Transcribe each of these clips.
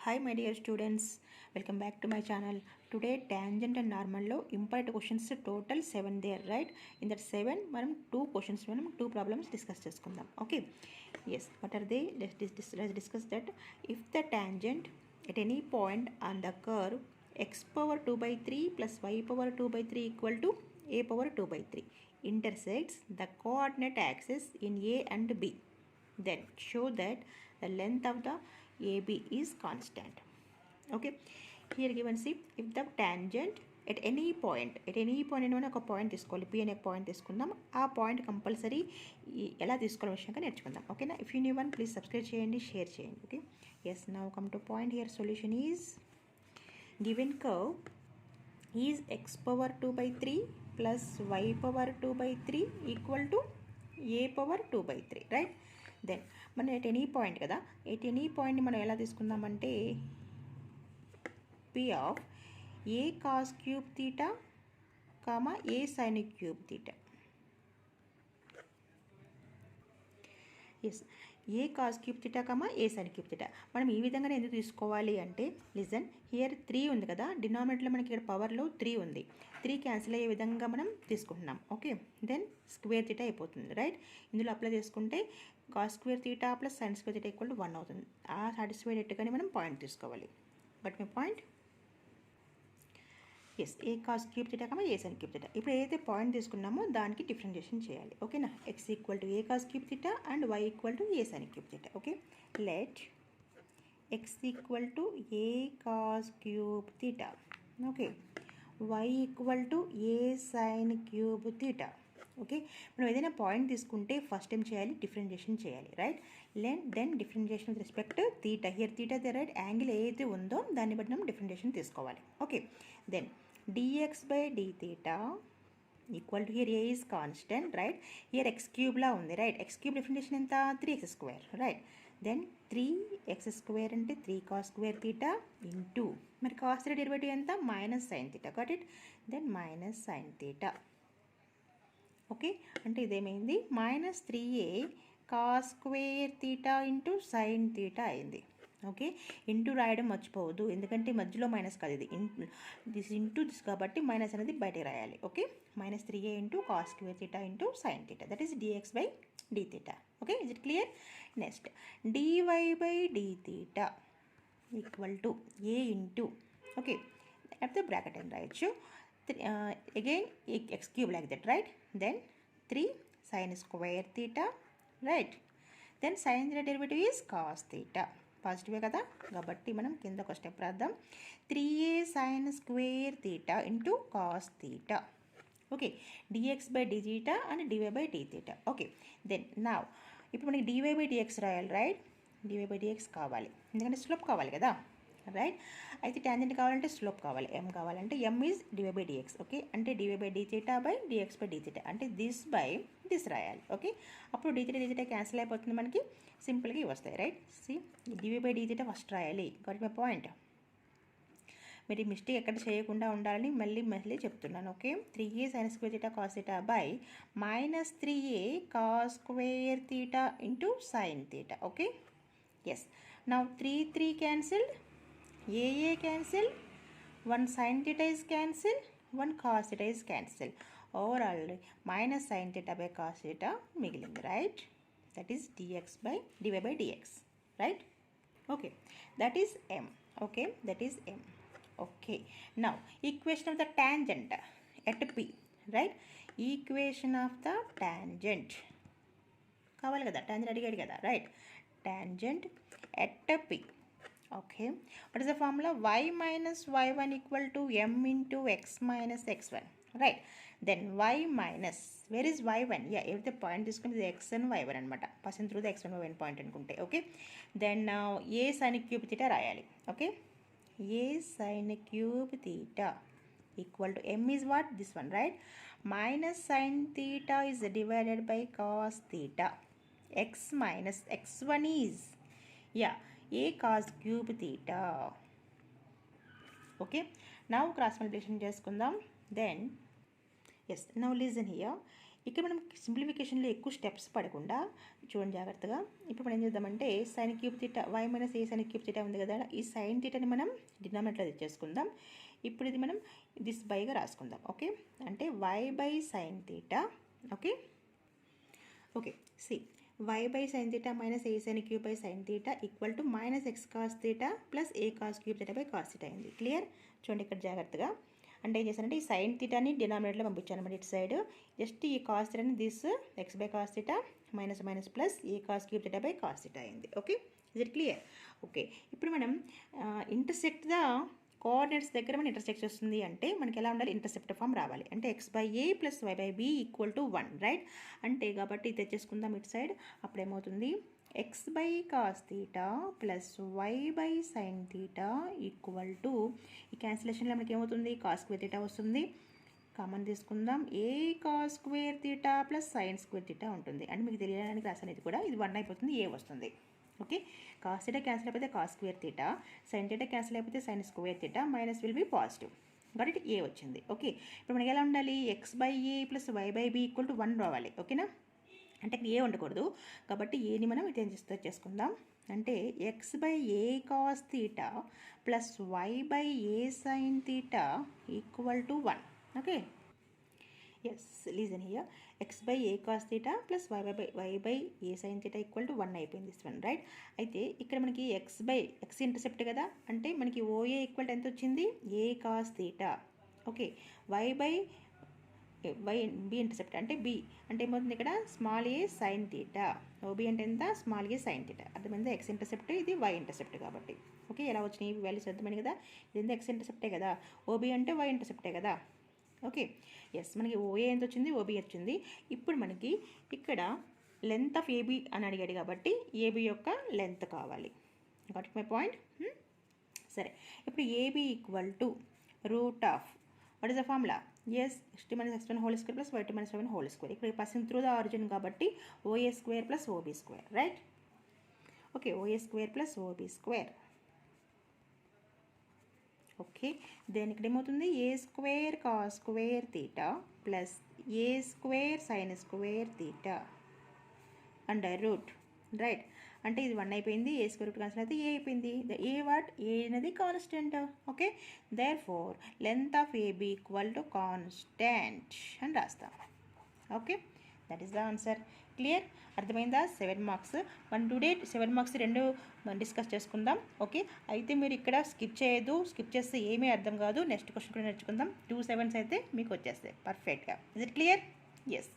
Hi my dear students, welcome back to my channel. Today tangent and normal lo important questions total 7 there, right? In that 7 మనం 2 questions మనం 2 problems discuss చేసుకుందాం. Okay, yes, what are they? Let's discuss that. If the tangent at any point on the curve x power 2 by 3 plus y power 2 by 3 equal to a power 2 by 3 intersects the coordinate axis in a and b, then show that the length of the AB is constant. Okay, here given, see, if the tangent at any point అని ఒక point తీసుకోవాలి, P అనే point తీసుకుందాం. ఆ point compulsory ఎలా తీసుకోవాలని విషయంగా నేర్చుకుందాం. ఓకేనా? If you new one please subscribe చేయండి, షేర్ చేయండి. Okay, yes, now come to point. Here solution is given curve is x power 2 by 3 plus y power 2 by 3 equal to a power 2 by 3, right? Then మనం at any point కదా, at any పాయింట్ని మనం ఎలా తీసుకుందామంటే P of a cos cube theta comma a sine cube theta. Yes, a cos cube theta comma a sine cube theta. మనం ఈ విధంగానే ఎందుకు తీసుకోవాలి అంటే, లిజన్ హియర్ 3 ఉంది కదా, డినామినేటర్లో మనకి ఇక్కడ పవర్లో 3 ఉంది. 3 క్యాన్సిల్ అయ్యే విధంగా మనం తీసుకుంటున్నాం. ఓకే, దెన్ స్క్వేర్ తీటా అయిపోతుంది, రైట్? ఇందులో అప్లై చేసుకుంటే cos square theta plus sine square theta equal to 1 అవుతుంది. ఆ సాటిస్ఫైడెట్గానే మనం పాయింట్ తీసుకోవాలి. But my point, yes, a cos cube theta comma a sine cube theta. ఇప్పుడు ఏదైతే పాయింట్ తీసుకున్నామో దానికి డిఫరెన్షియేషన్ చేయాలి. ఓకేనా? X equal to a cos cube theta and y equal to a sine cube theta. Okay, let x equal to a cos cube theta, okay, y equal to a sine cube theta. Okay, మనం ఏదైనా point తీసుకుంటే first ఏం చేయాలి? Differentiation చేయాలి, right? Then differentiation with respect theta. Here theta the right angle ఏదైతే ఉందో దాన్ని బట్టి మనం డిఫరెన్షియేషన్ తీసుకోవాలి. Okay, then dx by d theta equal to, here a is constant, right? Here x క్యూబ్లా ఉంది, రైట్? ఎక్స్ క్యూబ్ డిఫరెన్షియేషన్ ఎంత? 3x square, right? Then 3x square అంటే 3 కాస్ స్క్వేర్ తీటా ఇంటూ, మరి కాస్ తీటా డెరివేటివ్ ఎంత? Minus sine theta. Got it? Then minus sine theta. Okay, అంటే ఇదేమైంది? Minus 3a cos square theta into sine theta అయింది. Okay, into రాయడం మర్చిపోవద్దు, ఎందుకంటే మధ్యలో మైనస్ కాదు, ఇది దిస్ ఇంటూ దిస్ కాబట్టి మైనస్ అనేది బయటకు రాయాలి. Okay, minus 3a into cos square theta into sine theta, that is dx by d theta. Okay, is it clear? Next dy by d theta equal to a into, okay, at the bracket అని రాయొచ్చు. Again x cube like that, right? Then 3 sin square theta, right? Then sin theta derivative is cos theta. పాజిటివే కదా, కాబట్టి మనం కింద ఒక step రాద్దాం. 3a sin square theta into cos theta. Okay, dx by d theta and dy by d theta. Okay, then నా ఇప్పుడు మనకి dy by dx రాయాలి, రైట్? dy బై dx కావాలి, ఎందుకంటే స్లోప్ కావాలి కదా, రైట్? అయితే ట్యాంజెంట్ కావాలంటే స్లోప్ కావాలి, m కావాలంటే m is dy by dx. Okay, అంటే dy by d theta by dx by d theta అంటే దిస్ బై దిస్ రాయాలి. ఓకే, అప్పుడు d theta క్యాన్సిల్ అయిపోతుంది, మనకి సింపుల్గా ఇవి వస్తాయి, right? See, dy by d theta first రాయాలి. Got my point? మీరు మిస్టేక్ ఎక్కడ చేయకుండా ఉండాలని మళ్ళీ చెప్తున్నాను. Okay, 3a sin square theta cos theta by minus 3a cos square theta into sine theta. Okay, yes, now 3 cancelled, a cancel, 1 sin theta is cancel, 1 cos theta is cancel. Overall minus sin theta by cos theta మిగిలింది, right? That is dx by dy by dx, right? Okay, that is m. Okay, that is m. Okay, now equation of the tangent at p, right? Equation of the tangent కావాలి కదా, tangent అడిగాడు కదా, right? Tangent at p. Okay, what is the formula? Y minus y1 equal to m into x minus x1, right? Then y minus, where is y1? Yeah, if the point is going to the x and y1 anamata, passing through the x and y1 point anukunte. Okay, then now a sin cube theta rayali. Okay, a sin cube theta equal to m is what? This one, right? Minus sin theta is divided by cos theta. X minus x1 is, yeah, a cos cube theta. Okay, now cross multiplication చేసుకుందాం. Then yes, now listen here, ఇక్కడ మనం సింప్లిఫికేషన్లో ఎక్కువ steps పడకుండా చూడండి జాగ్రత్తగా. ఇప్పుడు మనం ఏం చేద్దామంటే sine cube theta y minus a sine cube theta ఉంది కదా, ఈ సైన్ తీటాని మనం డినామినేటర్లో తెచ్చేసుకుందాం. ఇప్పుడు ఇది మనం దిస్ బైగా రాసుకుందాం. ఓకే, అంటే y by sine theta. Okay okay c y by sin theta minus a sin cube by sin theta equal to minus x cos theta plus a cos cube theta by cos theta అయింది. Clear? చూడండి ఇక్కడ జాగ్రత్తగా. అంటే ఏం చేశానంటే ఈ sign థీటాని డినామినేటర్లో పంపించాను అనమాట ఇటు సైడ్. జస్ట్ ఈ కాస్ థీటాని this x by cos theta minus minus plus a cos cube theta by cos theta అయింది. Okay, is it clear? Okay, ఇప్పుడు మనం ఇంటర్సెక్ట్ ద కోఆర్డినేట్స్ దగ్గర మనం ఇంటర్సెక్ట్ చేస్తుంది అంటే మనకి ఎలా ఉండాలి, ఇంటర్సెప్ట్ ఫామ్ రావాలి. అంటే x by a plus y by b equal to 1, right? అంటే కాబట్టి తెచ్చేసుకుందాం ఇటు సైడ్. అప్పుడు ఏమవుతుంది, x by cos theta plus y by sine theta equal to, ఈ క్యాన్సిలేషన్లో మనకి ఏమవుతుంది, కాస్ స్క్వేర్ థీటా వస్తుంది. కామన్ తీసుకుందాం, a cos square theta plus sine square theta ఉంటుంది. అంటే మీకు తెలియడానికి రాసాను ఇది కూడా, ఇది 1 అయిపోతుంది, ఏ వస్తుంది. ఓకే, కాస్ థీటా క్యాన్సిల్ అయిపోతే cos square theta, sine theta cancel అయిపోతే sine square theta, minus will be positive. కాబట్టి ఏ వచ్చింది. ఓకే, ఇప్పుడు మనకి ఎలా ఉండాలి, x by a plus y by b equal to 1 రావాలి. ఓకేనా? అంటే ఇక్కడ ఏ ఉండకూడదు కాబట్టి ఏని మనం ఇటు చేసుకుందాం. అంటే x by a cos theta plus y by a sine theta equal to 1. Okay, yes, లీజన్ here x by a cos theta plus y by a sine theta equal to 1 అయిపోయింది దిస్ వన్, రైట్? అయితే ఇక్కడ మనకి X intercept కదా, అంటే మనకి OA equal to ఎంత వచ్చింది, a cos theta. Okay, y by b intercept అంటే బి అంటే ఏమవుతుంది ఇక్కడ small a sine theta. OB అంటే ఎంత, స్మాల్ ఏ సైన్ థీటా. అర్థమైందా? ఎక్స్ ఇంటర్సెప్ట్, ఇది వై ఇంటర్సెప్ట్ కాబట్టి. ఓకే, ఎలా వచ్చినాయి వాల్యూస్ అర్థమైంది కదా. ఇది ఎక్స్ ఇంటర్సెప్టే కదా, ఓబి అంటే వై ఇంటర్సెప్టే కదా. ఓకే, ఎస్, మనకి ఓఏ ఎంత వచ్చింది, ఓబీ వచ్చింది. ఇప్పుడు మనకి ఇక్కడ లెంత్ ఆఫ్ ఏబీ అని అడిగాడు కాబట్టి ఏబీ యొక్క లెంత్ కావాలి. Got it my point? సరే, ఇప్పుడు AB equal to root of what is the formula, yes x2 minus x1 whole square plus y2 minus y1 whole square. ఇక్కడ పాసింగ్ త్రూ ద ఆరిజిన్ కాబట్టి OA square plus OB square, right? Okay, OA square plus OB square. Okay, then ఇక్కడ ఏమవుతుంది, a square cos square theta plus a square sine square theta under root, right? అంటే ఇది 1 అయిపోయింది, ఏ square root constant అయితే ఏ అయిపోయింది. ఏ what, a అనేది constant. Okay, therefore length of AB equal to constant అని రాస్తాం. Okay, that is the answer. Clear? అర్థమైందా? 7 marks 1 today 7 marks రెండు డిస్కస్ చేసుకుందాం. ఓకే, అయితే మీరు ఇక్కడ స్కిప్ చేయొద్దు, స్కిప్ చేస్తే ఏమీ అర్థం కాదు. నెక్స్ట్ క్వశ్చన్ కూడా నేర్చుకుందాం. 2 7s అయితే మీకు వచ్చేస్తాయి పర్ఫెక్ట్గా. Is it clear? Yes.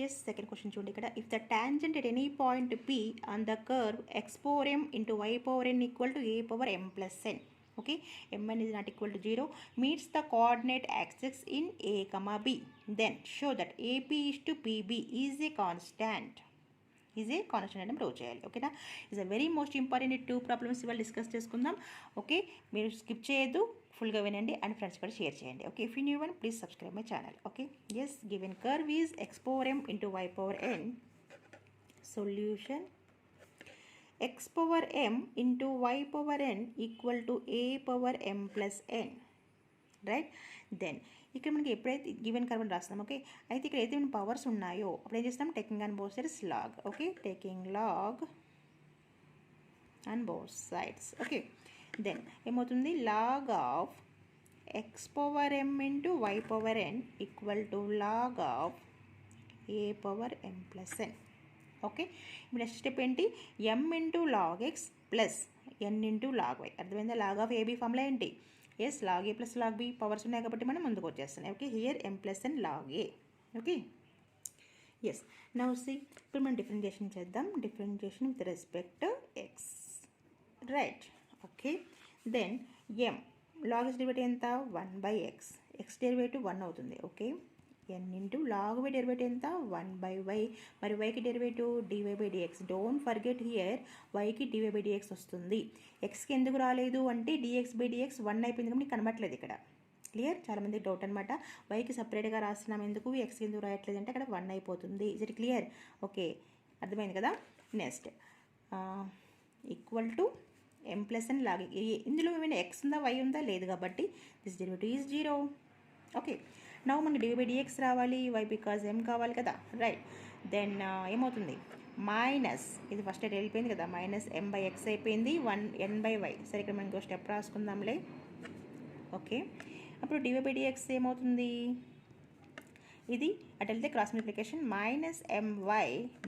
Yes, second question చూడండి ఇక్కడ. If the tangent at any point p on the curve x power m into y power n equal to a power m plus n. Okay, mn is not equal to 0, meets the coordinate axis in a comma b, then show that ap is to pb is a constant. అని prove చేయాలి. ఓకేనా? Is a very most important 2 problems ఇవాళ discuss చేసుకుందాం. Okay, మీరు skip చేయొద్దు, ఫుల్గా వినండి and friends కూడా షేర్ చేయండి. Okay, if you new one please subscribe my channel. Okay, yes, given curve is x power m into y power n. Solution x power m into y power n equal to a power m plus n, right? Then ఇక్కడ మనకి ఎప్పుడైతే given curve అని రాస్తాం, okay, అయితే ఇక్కడ అయితే మన powers ఉన్నాయో అప్పుడు ఏం చేస్తాం, taking on both sides log. Okay, taking log on both sides. Okay, then ఏమవుతుంది, log of x power m ఇంటూ y power n equal to log of a power m plus n. Okay, ఇప్పుడు next step ఏంటి, m into log x plus n into log y. అర్థమైందా? Log of AB formula ఏంటి, yes log a plus log b. Powers ఉన్నాయి కాబట్టి మనం ముందుకు వచ్చేస్తున్నాయి. Okay, here m plus n log a. Okay, yes. Now see, ఇప్పుడు మనం differentiation చేద్దాం. Differentiation with respect x, right? Okay, then m log x derivative ఎంత, 1/x. ఎక్స్ డెరివేటివ్ 1 అవుతుంది. Okay, n into log y derivative ఎంత, 1/y. మరి వైకి derivative dy/dx. Don't forget here వైకి dy/dx వస్తుంది. ఎక్స్కి ఎందుకు రాలేదు అంటే dx/dx 1 అయిపోయింది కాబట్టి కనబట్టలేదు ఇక్కడ. క్లియర్? చాలామందికి డౌట్ అనమాట, వైకి సపరేట్గా రాస్తున్నాం ఎందుకు, ఎక్స్కి ఎందుకు రాయట్లేదు అంటే అక్కడ 1 అయిపోతుంది. Is it clear? ఓకే, అర్థమైంది కదా. Next equal to m plus n log. ఇందులో ఏమైనా ఎక్స్ ఉందా వై ఉందా, లేదు కాబట్టి this derivative is 0. Okay, now మనకి dv/dx రావాలి, y బికాజ్ m కావాలి కదా, రైట్. దెన్ ఏమవుతుంది, మైనస్ ఇది ఫస్ట్ అయితే వెళ్ళిపోయింది కదా, మైనస్ m/x అయిపోయింది, 1n/y. సరే ఇక్కడ మనం ఇంకో స్టెప్ రాసుకుందాంలే. ఓకే, అప్పుడు dv/dx ఏమవుతుంది, ఇది అటు వెళ్తే cross multiplication minus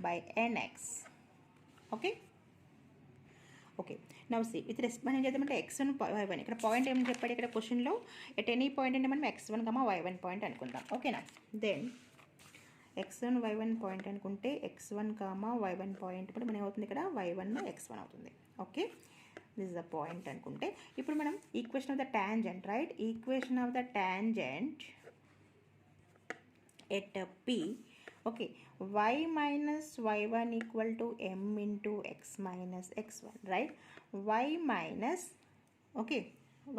my/nx. Okay okay, now see with మనం ఏం చేద్దామంటే x1 y1, ఇక్కడ పాయింట్ ఏమని చెప్పాడు ఇక్కడ క్వశ్చన్లో, ఎట్ ఎనీ పాయింట్ అంటే మనం x1, y1 పాయింట్ అనుకుందాం. ఓకేనా, దెన్ x1 y1 పాయింట్ అనుకుంటే x1, y1 పాయింట్ ఇప్పుడు మనం ఏమవుతుంది ఇక్కడ y1 x1 అవుతుంది. Okay, this is the point అనుకుంటే ఇప్పుడు మనం equation of the tangent, right, equation of the tangent at p. Okay, y minus y1 equal to m into x minus x1, right. y minus, okay,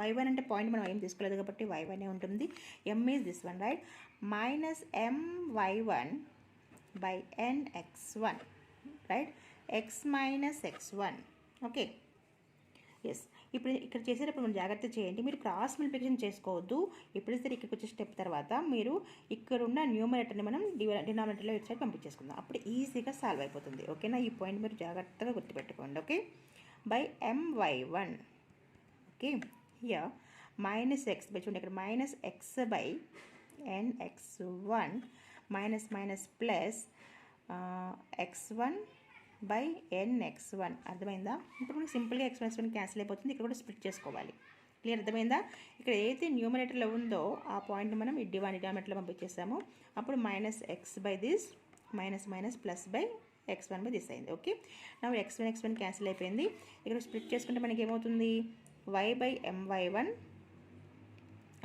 y1 అంటే point మనం ఏం తీసుకోలేదు కాబట్టి y1 ఉంటుంది, m is this one, right, minus my1 by n x1, right, x minus x1. Okay, yes. ఇప్పుడు ఇక్కడ చేసేటప్పుడు మనం జాగ్రత్త చేయండి, మీరు క్రాస్ మల్టిప్లికేషన్ చేసుకోవద్దు. ఇప్పుడు సరే ఇక్కడికి వచ్చే స్టెప్ తర్వాత మీరు ఇక్కడ ఉన్న న్యూమరేటర్ని మనం డినామినేటర్లో ఇటు సైడ్ పంపించేసుకుందాం, అప్పుడు ఈజీగా సాల్వ్ అయిపోతుంది. ఓకేనా, ఈ పాయింట్ మీరు జాగ్రత్తగా గుర్తుపెట్టుకోండి. Okay, by my1. Okay, here minus x by, చూడండి ఇక్కడ minus x by n x1 minus minus plus x1 by n x1. అర్థమైందా? ఇప్పుడు మనకి సింపుల్గా x1 క్యాన్సిల్ అయిపోతుంది, ఇక్కడ కూడా స్ప్లిట్ చేసుకోవాలి. క్లియర్, అర్థమైందా? ఇక్కడ ఏదైతే న్యూమరేటర్లో ఉందో ఆ పాయింట్ మనం ఈ డినామినేటర్లో పంపించేసాము, అప్పుడు minus x by this minus minus plus by x1 by this అయింది. ఓకే, నా x1 క్యాన్సిల్ అయిపోయింది, ఇక్కడ స్ప్లిట్ చేసుకుంటే మనకి ఏమవుతుంది, y by my1.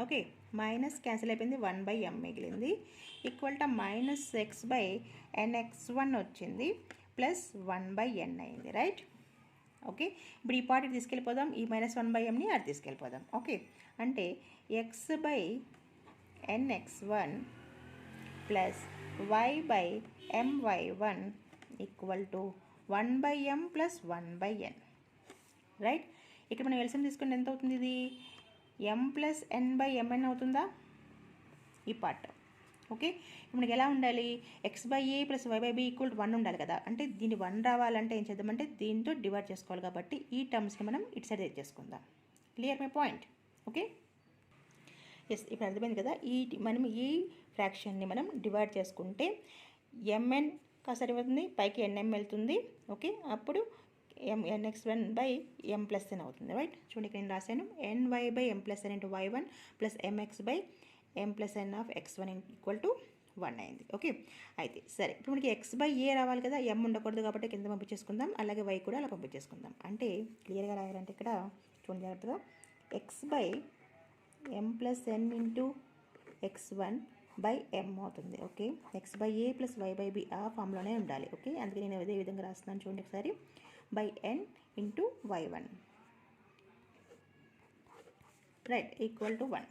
Okay, minus cancel అయిపోయింది, 1/m మిగిలింది, equal to minus x by nx1 వచ్చింది, ప్లస్ 1/n అయింది, రైట్. ఓకే, ఇప్పుడు ఈ పార్ట్ తీసుకెళ్ళిపోదాం, ఈ మైనస్ 1/mని అది తీసుకెళ్ళిపోదాం. ఓకే, అంటే x by nx1 plus y by my1 equal to 1/m plus 1/n, right. ఇక్కడ మనం ఎల్సిఎం తీసుకుంటే ఎంత అవుతుంది, ఇది m ప్లస్ n/mn అవుతుందా, ఈ పార్ట్. ఓకే, ఇప్పుడు మనకి ఎలా ఉండాలి, x/a plus y/b equal to 1 ఉండాలి కదా, అంటే దీన్ని 1 రావాలంటే ఏం చేద్దామంటే దీంతో డివైడ్ చేసుకోవాలి, కాబట్టి ఈ టర్మ్స్ని మనం ఇటు సైడ్ తెచ్చేసుకుందాం. Clear my point? Okay, yes, ఇప్పుడు అర్థమైంది కదా. మనం ఈ ఫ్రాక్షన్ని మనం డివైడ్ చేసుకుంటే mn కాస్త ఏమవుతుంది, పైకి nm వెళ్తుంది. ఓకే, అప్పుడు nx1 by m plus n అవుతుంది, రైట్. చూడండి ఇక్కడ నేను రాశాను, ny by m plus n into y1 plus mx by m plus n of x1 equal to 1 అయింది. ఓకే, అయితే సరే ఇప్పుడు మనకి x/a రావాలి కదా, m ఉండకూడదు కాబట్టి కింద పంపించేసుకుందాం, అలాగే y కూడా అలా పంపించేసుకుందాం. అంటే క్లియర్గా రాయాలంటే ఇక్కడ చూడండి జాగ్రత్తగా, x by m plus n into x1 by m అవుతుంది. ఓకే, x/a ప్లస్ y/b ఆ ఫామ్లోనే ఉండాలి. ఓకే, అందుకే నేను అదే విధంగా రాస్తున్నాను, చూడండి ఒకసారి, by n into y1, right, equal to 1.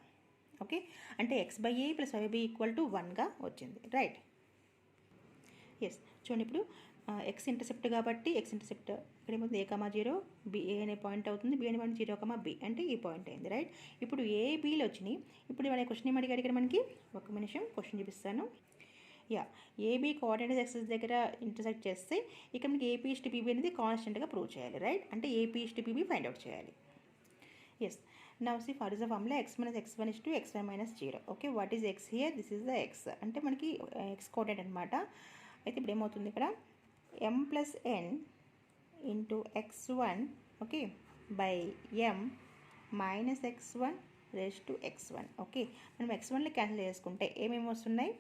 Okay, అంటే x/a plus y/b equal to 1గా వచ్చింది, రైట్. ఎస్, చూడండి ఇప్పుడు x ఇంటర్సెప్ట్ కాబట్టి x ఇంటర్సెప్ట్ ఇక్కడ ఏమవుతుంది, a,0 b a అనే పాయింట్ అవుతుంది, b అనే పాయింట్ 0,b అంటే ఈ పాయింట్ అయింది, రైట్. ఇప్పుడు a bలు వచ్చినాయి. ఇప్పుడు మన క్వశ్చన్ ఏమి అడిగాడు ఇక్కడ మనకి, ఒక నిమిషం క్వశ్చన్ చూపిస్తాను. యా, ఏబీ కోఆర్డినేట్ యాక్సిస్ దగ్గర ఇంటర్సెక్ట్ చేస్తే ఇక్కడ మనకి ఏపీ ఇస్ట్ పీబీ అనేది కాన్స్టెంట్గా ప్రూవ్ చేయాలి, రైట్. అంటే AP is PB find out చేయాలి. Yes, now see for the formula x minus x1 is to x1 minus 0. okay, what is x here, this is the x అంటే మనకి x coordinate అనమాట. అయితే ఇప్పుడు ఏమవుతుంది ఇక్కడ m plus n into x1, okay, by m minus x1 raise to x1. Okay, మనం x1లో cancel చేసుకుంటే ఏమేమి వస్తున్నాయి,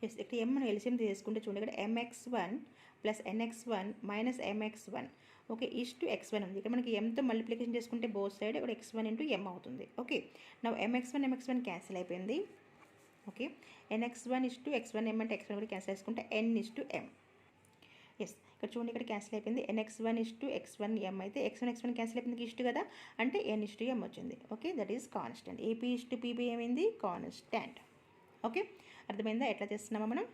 ఎస్, ఇక్కడ m మనం ఎల్సిఎం తీసుకుంటే చూడండి, ఇక్కడ mx1 plus nx1 minus mx1, okay, is to x1 ఉంది. ఇక్కడ మనకి mతో మల్టిప్లికేషన్ చేసుకుంటే బోత్ సైడ్ ఇక్కడ x1 ఇంటూ m అవుతుంది. ఓకే, నా mx1 క్యాన్సిల్ అయిపోయింది. Okay, nx1 is to x1 m అంటే x1 కూడా క్యాన్సిల్ చేసుకుంటే n is to m. Yes, ఇక్కడ చూడండి ఇక్కడ క్యాన్సిల్ అయిపోయింది, nx1 is to x1 m అయితే x1 క్యాన్సిల్ అయిపోయింది, ఇష్టు కదా, అంటే n ఇస్ టు m వచ్చింది. Okay, that is constant. AP is to PB ఏమైంది, కాన్స్టెంట్. ఓకే, అర్థమైందా ఎట్లా చేస్తున్నామో మనం.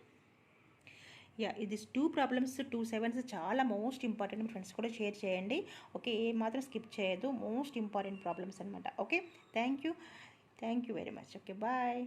యా, ఇది 2 ప్రాబ్లమ్స్ 2 7s చాలా మోస్ట్ ఇంపార్టెంట్, ఫ్రెండ్స్ కూడా షేర్ చేయండి. ఓకే, ఏ మాత్రం స్కిప్ చేయొద్దు, మోస్ట్ ఇంపార్టెంట్ ప్రాబ్లమ్స్ అనమాట. Okay, thank you very much. Okay, bye.